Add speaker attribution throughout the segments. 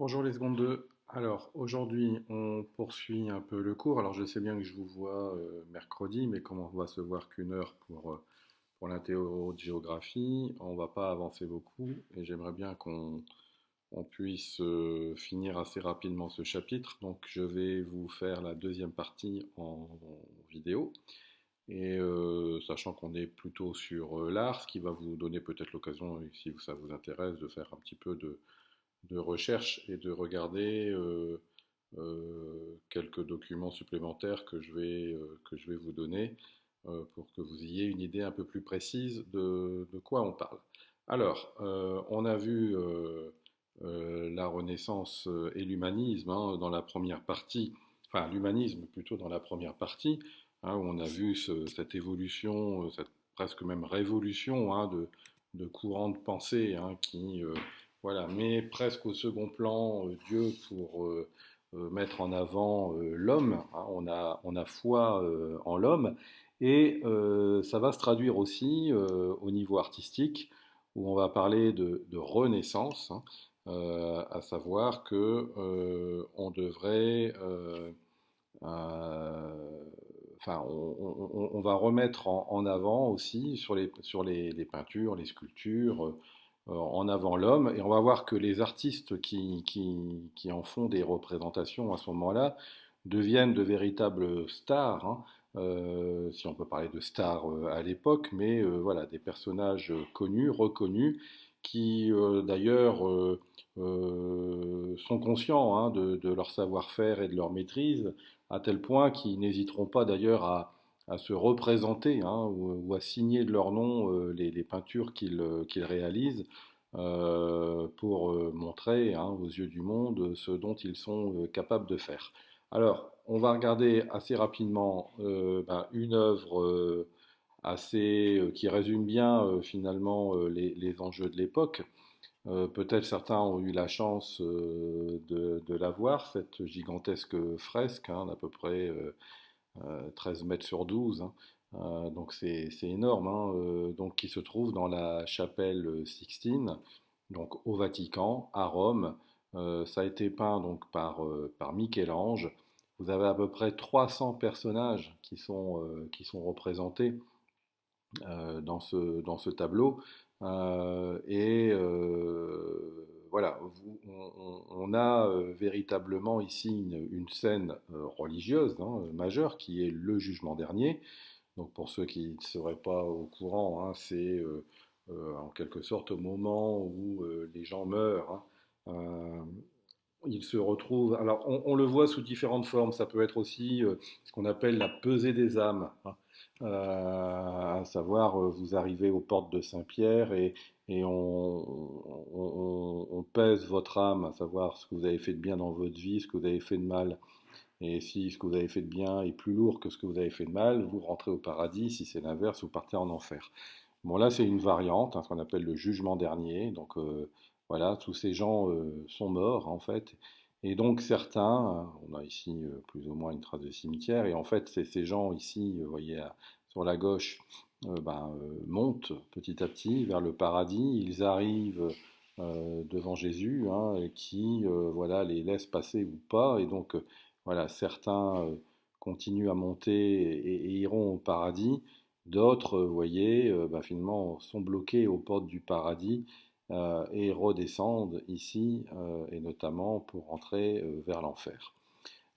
Speaker 1: Bonjour les secondes 2. Alors aujourd'hui on poursuit un peu le cours. Alors je sais bien que je vous vois mercredi, mais comme on va se voir qu'une heure pour l'interro de géographie, on va pas avancer beaucoup et j'aimerais bien qu'on puisse finir assez rapidement ce chapitre. Donc je vais vous faire la deuxième partie en vidéo. Et sachant qu'on est plutôt sur l'art, ce qui va vous donner peut-être l'occasion, si ça vous intéresse, de faire un petit peu de recherche et de regarder quelques documents supplémentaires que je vais vous donner pour que vous ayez une idée un peu plus précise de quoi on parle. Alors, on a vu la Renaissance et l'humanisme hein, dans la première partie, enfin l'humanisme plutôt dans la première partie, hein, où on a vu cette évolution, cette presque même révolution hein, de courants de pensée hein, qui voilà, met presque au second plan Dieu pour mettre en avant l'homme. Hein, on a foi en l'homme. Et ça va se traduire aussi au niveau artistique, où on va parler de renaissance, hein, à savoir que on devrait, enfin, on va remettre en avant aussi sur les peintures, les sculptures, en avant l'homme, et on va voir que les artistes qui en font des représentations à ce moment-là deviennent de véritables stars, hein, si on peut parler de stars à l'époque, mais voilà, des personnages connus, reconnus, qui d'ailleurs sont conscients hein, de leur savoir-faire et de leur maîtrise, à tel point qu'ils n'hésiteront pas d'ailleurs à se représenter hein, ou à signer de leur nom les peintures qu'ils réalisent pour montrer hein, aux yeux du monde ce dont ils sont capables de faire. Alors, on va regarder assez rapidement une œuvre qui résume bien finalement les enjeux de l'époque. Peut-être certains ont eu la chance de la voir, cette gigantesque fresque hein, d'à peu près 13 mètres sur 12, hein. Donc c'est énorme, hein, donc qui se trouve dans la chapelle Sixtine, donc au Vatican, à Rome. Ça a été peint donc par Michel-Ange. Vous avez à peu près 300 personnages qui sont représentés dans ce tableau. Voilà, on a véritablement ici une scène religieuse hein, majeure qui est le jugement dernier. Donc pour ceux qui ne seraient pas au courant, hein, c'est en quelque sorte au moment où les gens meurent. Hein, ils se retrouvent. Alors on le voit sous différentes formes. Ça peut être aussi ce qu'on appelle la pesée des âmes. Hein. À savoir, vous arrivez aux portes de Saint-Pierre et on pèse votre âme, à savoir ce que vous avez fait de bien dans votre vie, ce que vous avez fait de mal. Et si ce que vous avez fait de bien est plus lourd que ce que vous avez fait de mal, vous rentrez au paradis. Si c'est l'inverse, vous partez en enfer. Bon, là, c'est une variante, hein, ce qu'on appelle le jugement dernier. Donc, voilà, tous ces gens sont morts, en fait. Et donc, certains, hein, on a ici plus ou moins une trace de cimetière, et en fait, c'est ces gens ici, vous voyez, sur la gauche, montent petit à petit vers le paradis. Ils arrivent devant Jésus, hein, et qui, voilà, les laisse passer ou pas. Et donc, voilà, certains continuent à monter et iront au paradis. D'autres, vous voyez, finalement sont bloqués aux portes du paradis et redescendent ici, et notamment pour entrer vers l'enfer,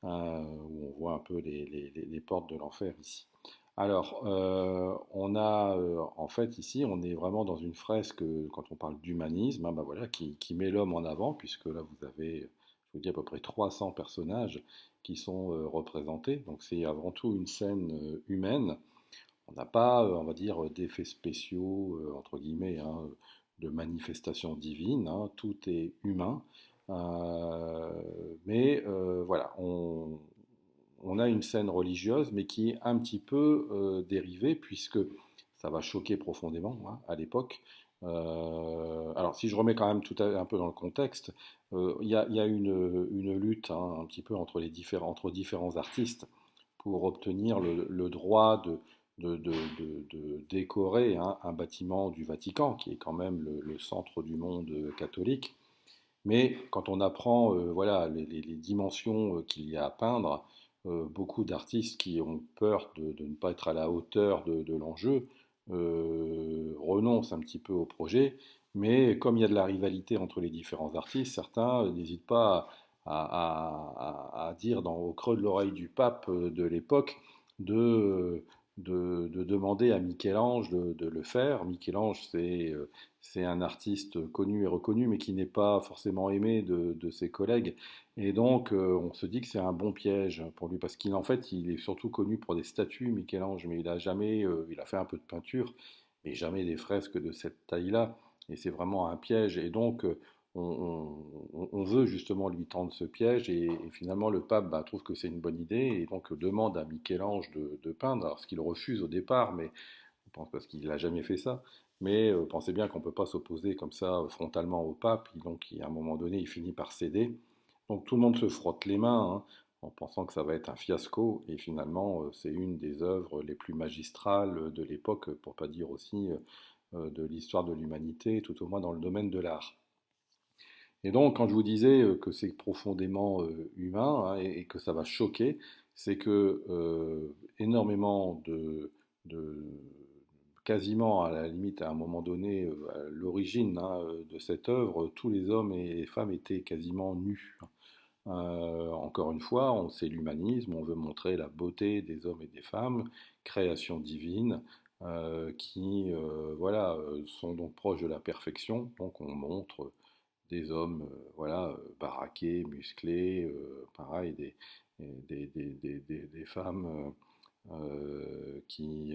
Speaker 1: où on voit un peu les portes de l'enfer ici. Alors, on a en fait ici, on est vraiment dans une fresque, quand on parle d'humanisme, hein, voilà, qui met l'homme en avant, puisque là vous avez, je vous dis à peu près 300 personnages qui sont représentés. Donc c'est avant tout une scène humaine. On n'a pas, on va dire, d'effets spéciaux, entre guillemets, hein, de manifestations divines, hein, tout est humain. Euh, voilà, on a une scène religieuse, mais qui est un petit peu dérivée, puisque ça va choquer profondément hein, à l'époque. Alors, si je remets quand même un peu dans le contexte, il y a une lutte hein, un petit peu entre différents artistes pour obtenir le droit de décorer hein, un bâtiment du Vatican, qui est quand même le centre du monde catholique. Mais quand on apprend voilà, les dimensions qu'il y a à peindre, beaucoup d'artistes qui ont peur de ne pas être à la hauteur de l'enjeu renoncent un petit peu au projet. Mais comme il y a de la rivalité entre les différents artistes, certains n'hésitent pas à dire au creux de l'oreille du pape de l'époque de, de demander à Michel-Ange de le faire. Michel-Ange, c'est un artiste connu et reconnu, mais qui n'est pas forcément aimé de ses collègues. Et donc, on se dit que c'est un bon piège pour lui, parce qu'en fait, il est surtout connu pour des statues, Michel-Ange, mais il a jamais, il a fait un peu de peinture, mais jamais des fresques de cette taille-là. Et c'est vraiment un piège. Et donc, on veut justement lui tendre ce piège, et finalement, le pape bah, trouve que c'est une bonne idée, et donc demande à Michel-Ange de peindre, alors ce qu'il refuse au départ, mais je pense parce qu'il n'a jamais fait ça. Mais pensez bien qu'on ne peut pas s'opposer comme ça frontalement au pape. Donc, à un moment donné, il finit par céder. Donc, tout le monde se frotte les mains hein, en pensant que ça va être un fiasco. Et finalement, c'est une des œuvres les plus magistrales de l'époque, pour pas dire aussi de l'histoire de l'humanité, tout au moins dans le domaine de l'art. Et donc, quand je vous disais que c'est profondément humain hein, et que ça va choquer, c'est que énormément de, quasiment à la limite à un moment donné, à l'origine hein, de cette œuvre, tous les hommes et les femmes étaient quasiment nus. Encore une fois, c'est l'humanisme, on veut montrer la beauté des hommes et des femmes, création divine, qui voilà, sont donc proches de la perfection. Donc on montre des hommes voilà, baraqués, musclés, pareil, des femmes qui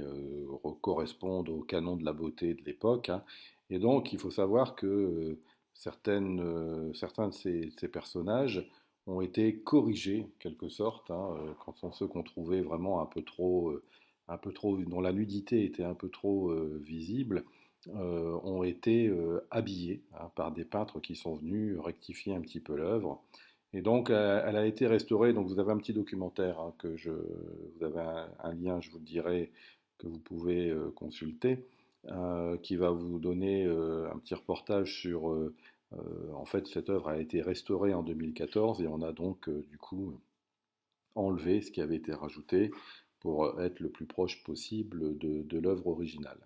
Speaker 1: correspondent au canon de la beauté de l'époque. Hein. Et donc, il faut savoir que certains de ces personnages ont été corrigés, en quelque sorte, hein, quand sont ceux qu'on trouvait vraiment un peu trop, dont la nudité était un peu trop visible, ont été habillés hein, par des peintres qui sont venus rectifier un petit peu l'œuvre. Et donc, elle a été restaurée. Donc, vous avez un petit documentaire hein, vous avez un lien, je vous le dirai, que vous pouvez consulter, qui va vous donner un petit reportage sur. En fait, cette œuvre a été restaurée en 2014 et on a donc du coup enlevé ce qui avait été rajouté pour être le plus proche possible de l'œuvre originale.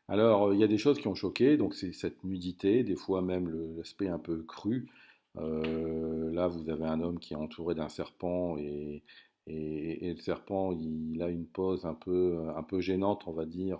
Speaker 1: Alors, il y a des choses qui ont choqué, donc c'est cette nudité, des fois même l'aspect un peu cru. Là, vous avez un homme qui est entouré d'un serpent et le serpent, il a une pose un peu gênante, on va dire,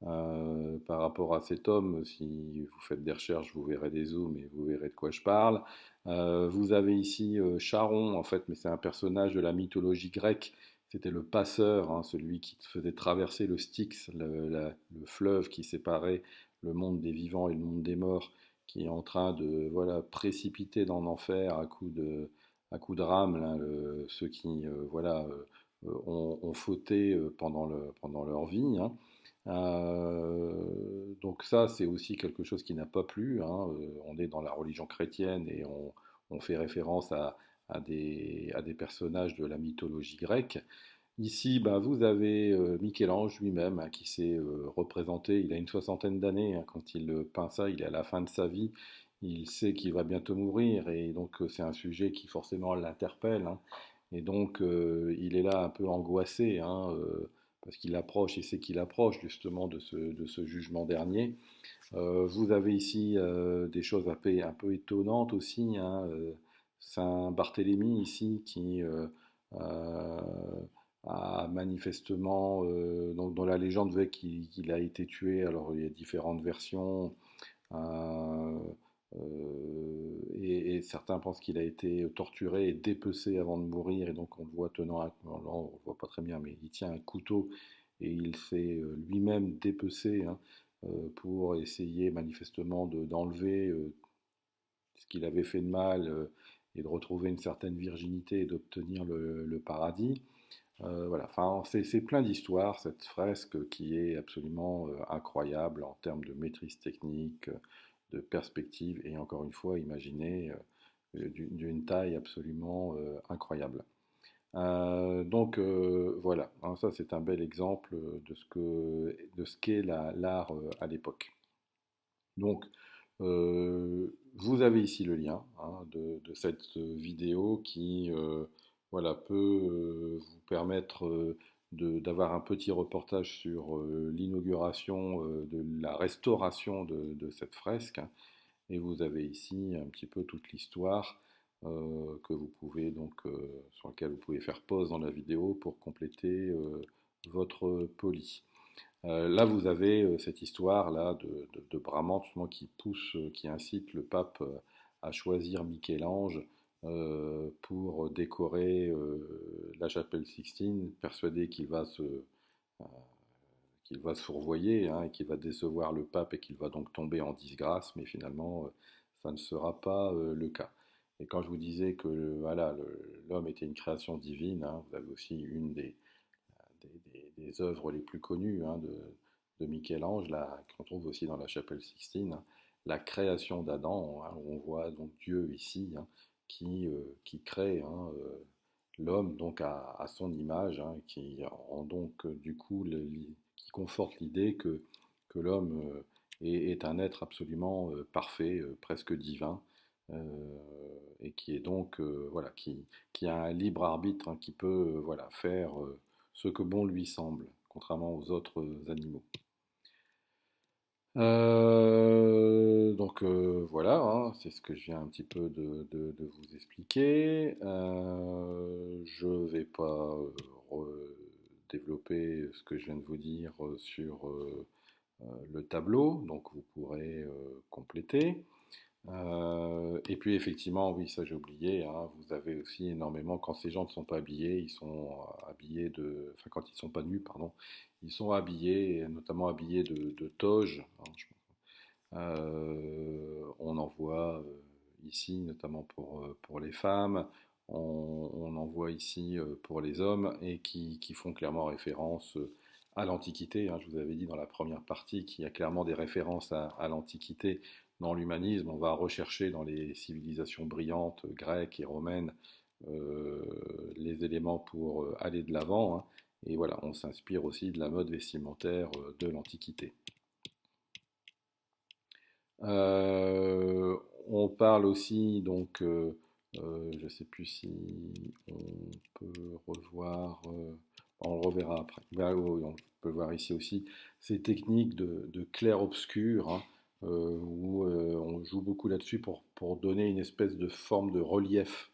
Speaker 1: par rapport à cet homme. Si vous faites des recherches, vous verrez des zooms et vous verrez de quoi je parle. Vous avez ici Charon, en fait, mais c'est un personnage de la mythologie grecque. C'était le passeur, hein, celui qui faisait traverser le Styx, le fleuve qui séparait le monde des vivants et le monde des morts, qui est en train de voilà, précipiter dans l'enfer à coup de rame là, ceux qui voilà, ont fauté pendant leur vie. Hein. Donc ça, c'est aussi quelque chose qui n'a pas plu. Hein. On est dans la religion chrétienne et on fait référence à des personnages de la mythologie grecque. Ici, bah, vous avez Michel-Ange lui-même hein, qui s'est représenté. Il a une soixantaine d'années hein, quand il peint ça. Il est à la fin de sa vie. Il sait qu'il va bientôt mourir et donc c'est un sujet qui forcément l'interpelle. Hein. Et donc il est là un peu angoissé hein, parce qu'il approche, il sait qu'il approche justement de ce jugement dernier. Vous avez ici des choses un peu étonnantes aussi. Hein, Saint Barthélemy ici qui euh, a manifestement, donc dans la légende veut qu'il a été tué. Alors il y a différentes versions. euh, et certains pensent qu'il a été torturé et dépecé avant de mourir, et donc on le voit tenant non, on le voit pas très bien, mais il tient un couteau et il s'est lui-même dépecé hein, pour essayer manifestement d'enlever ce qu'il avait fait de mal et de retrouver une certaine virginité et d'obtenir le paradis. Voilà, enfin, c'est plein d'histoires, cette fresque qui est absolument incroyable en termes de maîtrise technique, de perspective, et encore une fois, imaginez d'une taille absolument incroyable. Donc voilà, hein, ça c'est un bel exemple de ce qu'est l'art à l'époque. Donc vous vous avez ici le lien de cette vidéo qui voilà, peut vous permettre d'avoir un petit reportage sur l'inauguration de la restauration de cette fresque, hein. Et vous avez ici un petit peu toute l'histoire que vous pouvez donc sur laquelle vous pouvez faire pause dans la vidéo pour compléter votre poli. Là, vous avez cette histoire-là de Bramante justement, qui pousse, qui incite le pape à choisir Michel-Ange pour décorer la chapelle Sixtine, persuadé qu'il va fourvoyer, hein, et qu'il va décevoir le pape et qu'il va donc tomber en disgrâce, mais finalement, ça ne sera pas le cas. Et quand je vous disais que voilà, l'homme était une création divine, hein, vous avez aussi une des œuvres les plus connues de Michel-Ange, qu'on trouve aussi dans la chapelle Sixtine, hein, la création d'Adam, hein, où on voit donc Dieu ici, hein, qui crée, hein, l'homme donc à son image, hein, qui rend donc du coup qui conforte l'idée que l'homme est un être absolument parfait, presque divin, et qui est donc voilà, qui a un libre arbitre, hein, qui peut voilà, faire ce que bon lui semble, contrairement aux autres animaux. Donc voilà, hein, c'est ce que je viens un petit peu de vous expliquer. Je ne vais pas développer ce que je viens de vous dire sur le tableau, donc vous pourrez compléter. Et puis effectivement, oui, ça j'ai oublié, hein, vous avez aussi énormément, quand ces gens ne sont pas habillés, ils sont habillés enfin quand ils ne sont pas nus, pardon, ils sont habillés, notamment habillés de toges, hein, on en voit ici, notamment pour les femmes, on en voit ici pour les hommes, et qui font clairement référence à l'Antiquité, hein. Je vous avais dit dans la première partie qu'il y a clairement des références à l'Antiquité dans l'humanisme. On va rechercher dans les civilisations brillantes grecques et romaines euh, les éléments pour aller de l'avant, hein. Et voilà, on s'inspire aussi de la mode vestimentaire de l'Antiquité. Euh, on parle aussi, donc, je ne sais plus si on peut revoir, on le reverra après. Ben, oui, on peut voir ici aussi ces techniques de clair-obscur, hein, où on joue beaucoup là-dessus pour donner une espèce de forme de relief.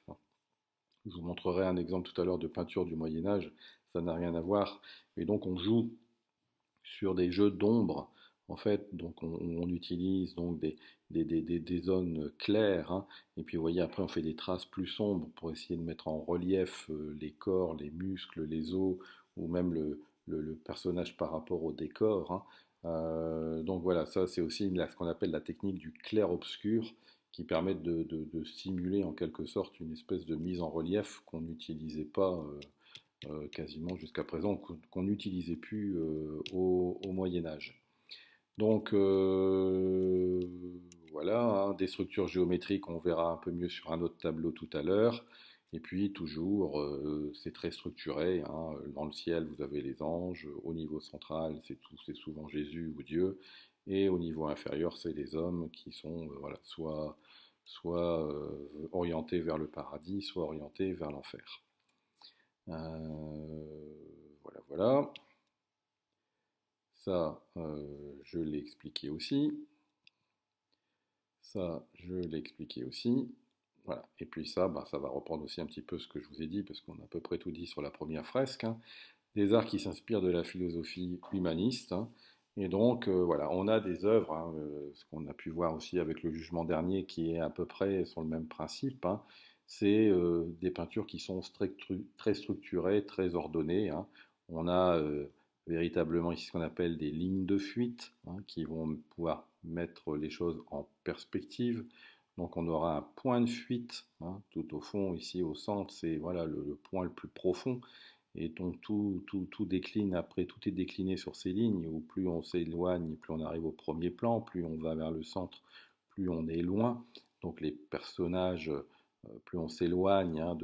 Speaker 1: Je vous montrerai un exemple tout à l'heure de peinture du Moyen Âge, ça n'a rien à voir. Et donc on joue sur des jeux d'ombre, en fait, donc on utilise donc des zones claires, hein, et puis vous voyez, après on fait des traces plus sombres pour essayer de mettre en relief les corps, les muscles, les os, ou même le personnage par rapport au décor, hein. Donc voilà, ça c'est aussi ce qu'on appelle la technique du clair-obscur, qui permet de simuler en quelque sorte une espèce de mise en relief qu'on n'utilisait pas quasiment jusqu'à présent, qu'on n'utilisait plus au Moyen Âge. Donc voilà, hein, des structures géométriques, on verra un peu mieux sur un autre tableau tout à l'heure. Et puis toujours, c'est très structuré, hein. Dans le ciel, vous avez les anges. Au niveau central, c'est souvent Jésus ou Dieu. Et au niveau inférieur, c'est les hommes qui sont voilà, soit orientés vers le paradis, soit orientés vers l'enfer. Voilà, voilà. Ça, je l'ai expliqué aussi. Ça, je l'ai expliqué aussi. Voilà. Et puis ça, bah, ça va reprendre aussi un petit peu ce que je vous ai dit, parce qu'on a à peu près tout dit sur la première fresque, hein. Des arts qui s'inspirent de la philosophie humaniste, hein. Et donc, voilà, on a des œuvres, hein, ce qu'on a pu voir aussi avec le jugement dernier, qui est à peu près sur le même principe, hein. C'est des peintures qui sont très structurées, très ordonnées, hein. On a véritablement ici ce qu'on appelle des lignes de fuite, hein, qui vont pouvoir mettre les choses en perspective. Donc on aura un point de fuite, hein, tout au fond, ici au centre, c'est voilà, le point le plus profond. Et donc tout décline après, tout est décliné sur ces lignes, où plus on s'éloigne, plus on arrive au premier plan, plus on va vers le centre, plus on est loin. Donc les personnages, plus on s'éloigne, hein,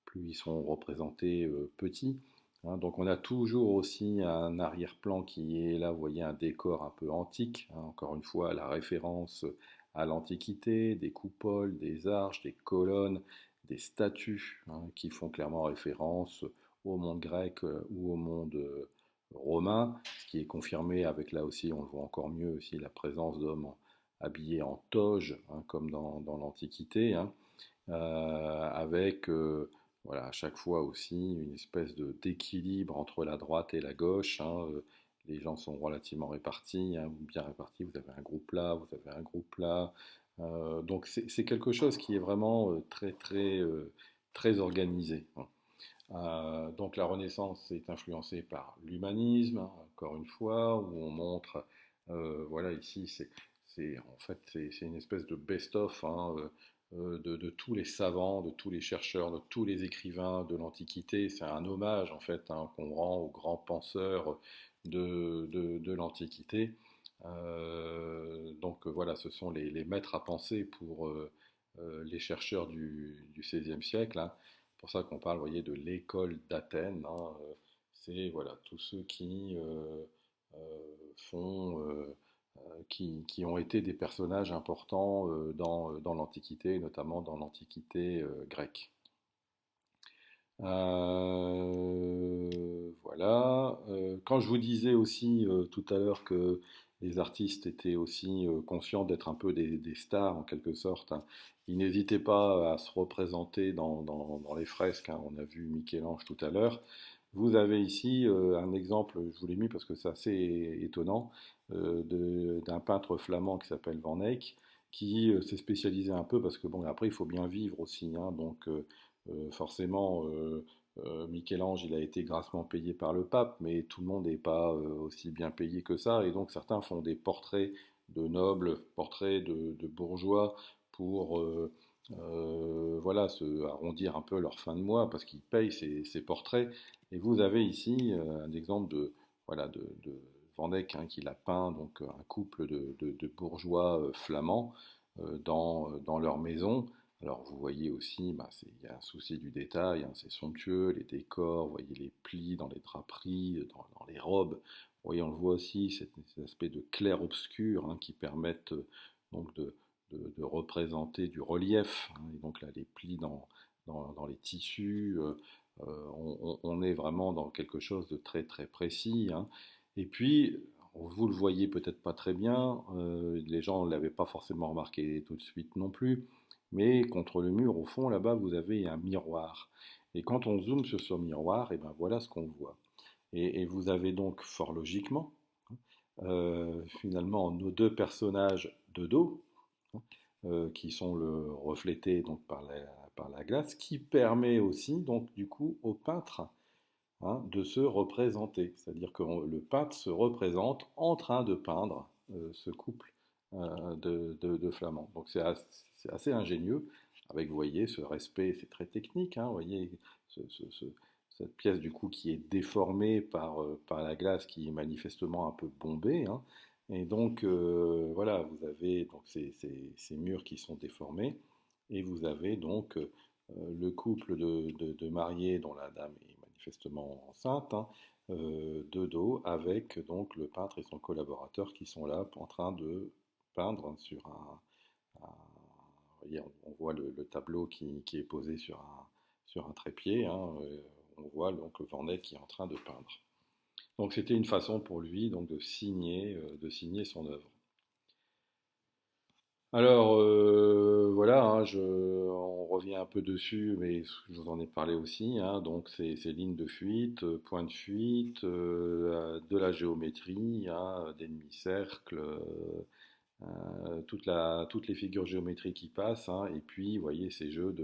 Speaker 1: plus ils sont représentés petits, hein. Donc on a toujours aussi un arrière-plan qui est là, vous voyez, un décor un peu antique, hein. Encore une fois, la référence à l'Antiquité, des coupoles, des arches, des colonnes, des statues qui font clairement référence au monde grec ou au monde romain, ce qui est confirmé avec là aussi, on le voit encore mieux aussi, la présence d'hommes habillés en toge, comme dans l'Antiquité, avec voilà, à chaque fois aussi une espèce d'équilibre entre la droite et la gauche. Les gens sont relativement répartis, bien répartis. Vous avez un groupe là, vous avez un groupe là. Donc c'est quelque chose qui est vraiment très organisé. Donc la Renaissance est influencée par l'humanisme, encore une fois, où on montre, voilà, ici en fait c'est une espèce de best-of de tous les savants, de tous les chercheurs, de tous les écrivains de l'Antiquité. C'est un hommage en fait qu'on rend aux grands penseurs de l'Antiquité. Donc voilà, ce sont les maîtres à penser pour les chercheurs du XVIe siècle. C'est pour ça qu'on parle, vous voyez, de l'école d'Athènes. C'est voilà, tous ceux qui euh, font, qui ont été des personnages importants dans l'Antiquité, notamment dans l'Antiquité grecque. Voilà. Quand je vous disais aussi tout à l'heure que les artistes étaient aussi conscients d'être un peu des stars en quelque sorte, ils n'hésitaient pas à se représenter dans les fresques. On a vu Michel-Ange tout à l'heure. Vous avez ici un exemple, je vous l'ai mis parce que c'est assez étonnant, d'un peintre flamand qui s'appelle Van Eyck, qui s'est spécialisé un peu parce que bon, après il faut bien vivre aussi, donc forcément, Michel-Ange, il a été grassement payé par le pape, mais tout le monde n'est pas aussi bien payé que ça, et donc certains font des portraits de nobles, portraits de bourgeois pour voilà, se arrondir un peu leur fin de mois parce qu'ils payent ces portraits. Et vous avez ici un exemple voilà, de Van Eyck qui a peint donc, un couple de bourgeois flamands dans leur maison. Alors vous voyez aussi, il y a un souci du détail, c'est somptueux, les décors, vous voyez les plis dans les draperies, dans les robes. Vous voyez, on le voit aussi, cet aspect de clair-obscur qui permettent donc de représenter du relief. Et donc là, les plis dans les tissus, on est vraiment dans quelque chose de très très précis. Et puis, vous le voyez peut-être pas très bien, les gens ne l'avaient pas forcément remarqué tout de suite non plus, mais contre le mur, au fond, là-bas, vous avez un miroir. Et quand on zoome sur ce miroir, et ben voilà ce qu'on voit. Et vous avez donc fort logiquement, finalement, nos deux personnages de dos, qui sont reflétés donc par la glace, qui permet aussi donc du coup au peintre de se représenter. C'est-à-dire que le peintre se représente en train de peindre ce couple de flamands. Donc c'est assez ingénieux, avec, vous voyez, ce respect, c'est très technique, vous voyez, ce, ce- ce- cette pièce du coup qui est déformée par la glace qui est manifestement un peu bombée. Et donc voilà, vous avez donc ces murs qui sont déformés, et vous avez donc le couple de mariés dont la dame est manifestement enceinte, de dos, avec donc le peintre et son collaborateur qui sont là en train de peindre sur voyez, on voit le tableau qui est posé sur un trépied, on voit donc Van Eyck qui est en train de peindre. Donc c'était une façon pour lui donc de signer son œuvre. Alors voilà, on revient un peu dessus, mais je vous en ai parlé aussi. Donc ces lignes de fuite, points de fuite, de la géométrie, des demi-cercles, toutes les figures géométriques qui passent, et puis vous voyez ces jeux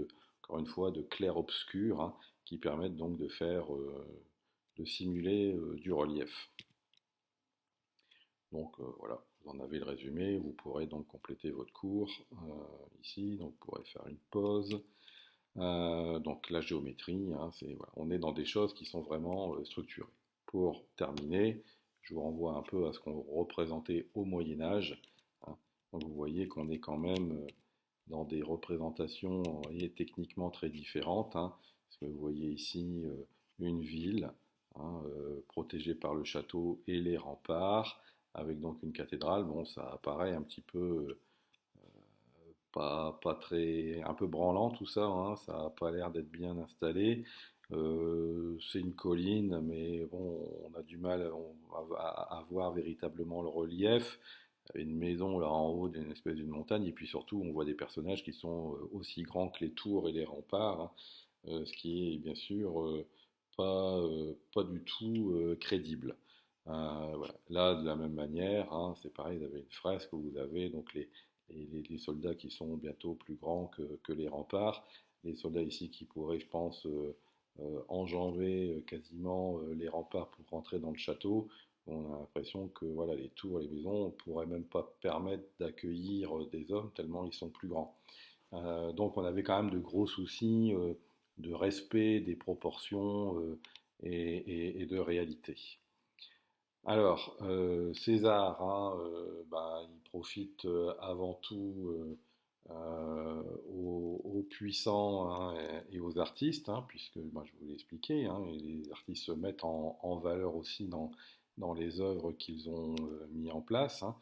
Speaker 1: encore une fois, de clair-obscur, qui permettent donc de simuler du relief. Donc voilà, vous en avez le résumé, vous pourrez donc compléter votre cours ici, donc vous pourrez faire une pause. Donc la géométrie, voilà, on est dans des choses qui sont vraiment structurées. Pour terminer, je vous renvoie un peu à ce qu'on représentait au Moyen Âge. Donc vous voyez qu'on est quand même dans des représentations, vous voyez, techniquement très différentes. Parce que vous voyez ici une ville protégée par le château et les remparts, avec donc une cathédrale. Bon, ça apparaît un petit peu pas très, un peu branlant tout ça, hein, ça n'a pas l'air d'être bien installé. C'est une colline, mais bon, on a du mal à voir véritablement le relief. Il y a une maison là en haut d'une espèce d'une montagne, et puis surtout on voit des personnages qui sont aussi grands que les tours et les remparts, hein, ce qui est bien sûr pas du tout crédible. Voilà. Là, de la même manière, hein, c'est pareil, vous avez une fresque où vous avez donc les soldats qui sont bientôt plus grands que les remparts, les soldats ici qui pourraient, je pense, enjamber quasiment les remparts pour rentrer dans le château. On a l'impression que voilà, les tours et les maisons ne pourraient même pas permettre d'accueillir des hommes tellement ils sont plus grands. Donc on avait quand même de gros soucis de respect des proportions et de réalité. Alors, César, hein, ben, il profite avant tout aux puissants, hein, et aux artistes, hein, puisque ben, je vous l'ai expliqué, hein, et les artistes se mettent en valeur aussi dans les œuvres qu'ils ont mis en place, hein.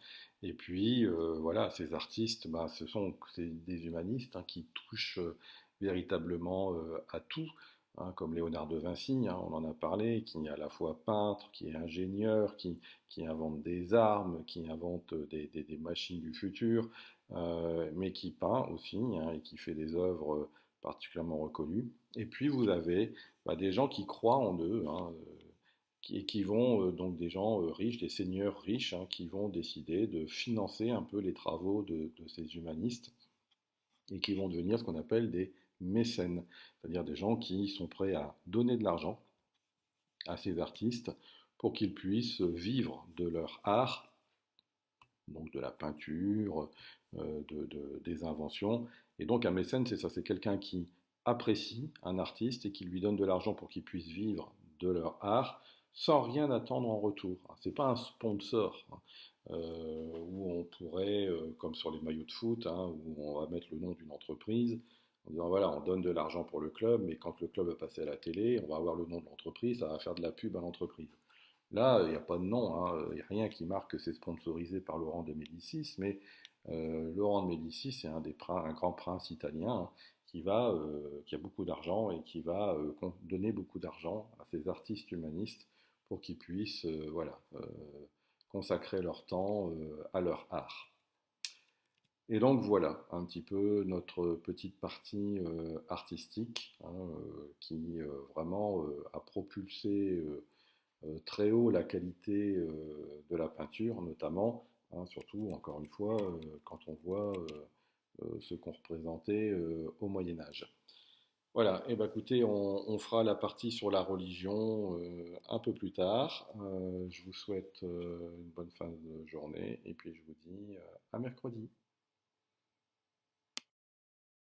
Speaker 1: Et puis, voilà, ces artistes, ben, c'est des humanistes, hein, qui touchent véritablement à tout, hein, comme Léonard de Vinci, hein, on en a parlé, qui est à la fois peintre, qui est ingénieur, qui invente des armes, qui invente des machines du futur, mais qui peint aussi, hein, et qui fait des œuvres particulièrement reconnues. Et puis vous avez bah, des gens qui croient en eux, hein, qui vont, donc des gens riches, des seigneurs riches, hein, qui vont décider de financer un peu les travaux de ces humanistes et qui vont devenir ce qu'on appelle des mécènes, c'est-à-dire des gens qui sont prêts à donner de l'argent à ces artistes pour qu'ils puissent vivre de leur art, donc de la peinture, des inventions. Et donc un mécène, c'est ça, c'est quelqu'un qui apprécie un artiste et qui lui donne de l'argent pour qu'il puisse vivre de leur art sans rien attendre en retour. C'est pas un sponsor, hein, où on pourrait, comme sur les maillots de foot, hein, où on va mettre le nom d'une entreprise, en disant voilà, on donne de l'argent pour le club, mais quand le club va passer à la télé, on va avoir le nom de l'entreprise, ça va faire de la pub à l'entreprise. Là, il n'y a pas de nom, hein, il n'y a rien qui marque que c'est sponsorisé par Laurent de Médicis, mais Laurent de Médicis, c'est un grand prince italien, hein, qui a beaucoup d'argent et qui va donner beaucoup d'argent à ces artistes humanistes pour qu'ils puissent voilà, consacrer leur temps à leur art. Et donc voilà un petit peu notre petite partie artistique, hein, qui vraiment a propulsé très haut la qualité de la peinture, notamment, hein, surtout, encore une fois, quand on voit ce qu'on représentait au Moyen Âge. Voilà, et ben écoutez, on fera la partie sur la religion un peu plus tard. Je vous souhaite une bonne fin de journée et puis je vous dis à mercredi.